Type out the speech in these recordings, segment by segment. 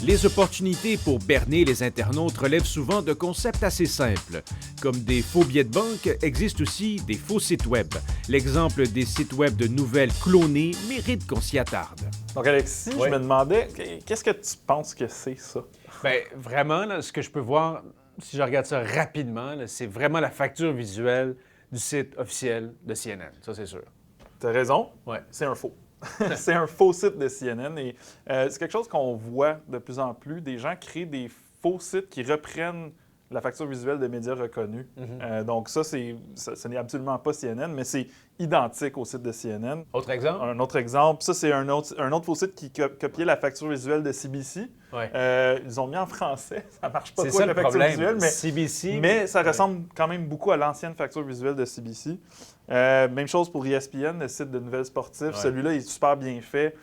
Les opportunités pour berner les internautes relèvent souvent de concepts assez simples. Comme des faux billets de banque, existent aussi des faux sites web. L'exemple des sites web de nouvelles clonés mérite qu'on s'y attarde. Donc Alexis, Oui. je me demandais, qu'est-ce que tu penses que c'est ça? Bien, vraiment, là, ce que je peux voir, si je regarde ça rapidement, là, c'est vraiment la facture visuelle du site officiel de CNN. Ça, c'est sûr. Tu as raison, Ouais. c'est un faux. C'est un faux site de CNN et c'est quelque chose qu'on voit de plus en plus. Des gens créent des faux sites qui reprennent la facture visuelle de médias reconnus. Donc ça, ce n'est absolument pas CNN, mais c'est identique au site de CNN. Autre exemple? Un autre exemple, ça c'est un autre faux site qui copiait la facture visuelle de CBC. Ouais. Ils ont mis en français, ça marche pas C'est trop ça la le facture problème. visuelle, mais CBC. mais ça ressemble quand même beaucoup à l'ancienne facture visuelle de CBC. Même chose pour ESPN, le site de nouvelles sportives. Ouais. Celui-là est super bien fait.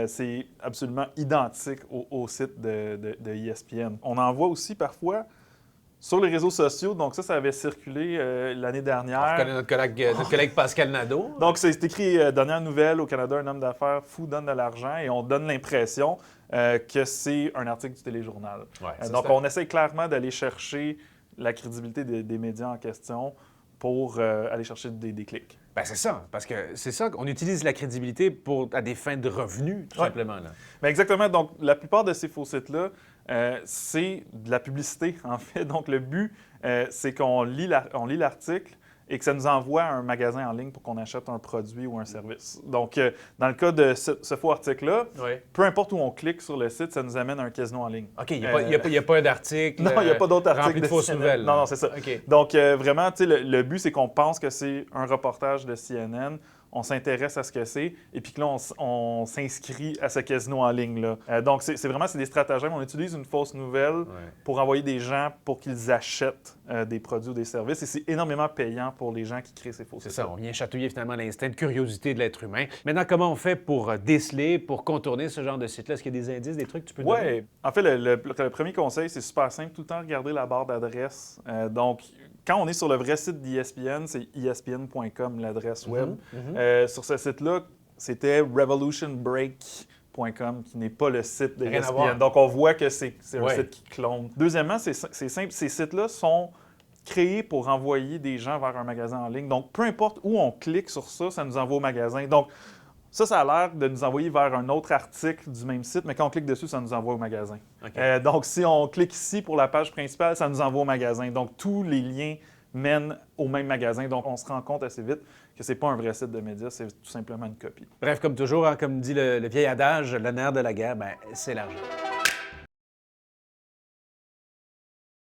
C'est absolument identique au site de ESPN. On en voit aussi parfois sur les réseaux sociaux. Donc ça avait circulé l'année On dernière. reconnaît notre collègue Pascal Nadeau. Donc c'est écrit dernière nouvelle au Canada, un homme d'affaires fou donne de l'argent et on donne l'impression que c'est un article du téléjournal. Ouais, ça, Donc c'est- on essaie clairement d'aller chercher la crédibilité des médias en question pour aller chercher des clics. Ben, c'est ça, parce que c'est ça qu'on utilise la crédibilité à des fins de revenus, tout Ouais. simplement. Là. Mais exactement. Donc, la plupart de ces faux sites-là, c'est de la publicité, en fait. Donc, le but, c'est qu'on lit l'article et que ça nous envoie à un magasin en ligne pour qu'on achète un produit ou un service. Donc, dans le cas de ce faux article-là, Ouais. peu importe où on clique sur le site, ça nous amène à un casino en ligne. OK, il n'y a pas d'article. Non, il n'y a pas d'autres articles rempli de fausses CNN. nouvelles. Non, c'est ça. OK. Donc, vraiment, tu sais, le but, c'est qu'on pense que c'est un reportage de CNN, on s'intéresse à ce que c'est, et puis que là, on s'inscrit à ce casino en ligne-là. Donc, c'est vraiment des stratagèmes. On utilise une fausse nouvelle pour envoyer des gens pour qu'ils achètent des produits ou des services, et c'est énormément payant pour les gens qui créent ces faux C'est sites. ça, on vient chatouiller finalement l'instinct de curiosité de l'être humain. Maintenant, comment on fait pour déceler, pour contourner ce genre de site-là? Est-ce qu'il y a des indices, des trucs que tu peux donner? Oui. En fait, le premier conseil, c'est super simple. Tout le temps regarder la barre d'adresse. Donc, quand on est sur le vrai site d'ESPN, c'est espn.com, l'adresse web. Sur ce site-là, c'était revolutionbreak.com, qui n'est pas le site de Rien à voir. ESPN. Donc, on voit que c'est un Ouais. site qui clone. Deuxièmement, c'est simple. Ces sites-là sont créés pour envoyer des gens vers un magasin en ligne. Donc, peu importe où on clique sur ça, ça nous envoie au magasin. Donc, ça a l'air de nous envoyer vers un autre article du même site, mais quand on clique dessus, ça nous envoie au magasin. OK. Donc, si on clique ici pour la page principale, ça nous envoie au magasin. Donc, tous les liens mènent au même magasin. Donc, on se rend compte assez vite que c'est pas un vrai site de médias, c'est tout simplement une copie. Bref, comme toujours, hein, comme dit le vieil adage, le nerf de la guerre, ben, c'est l'argent.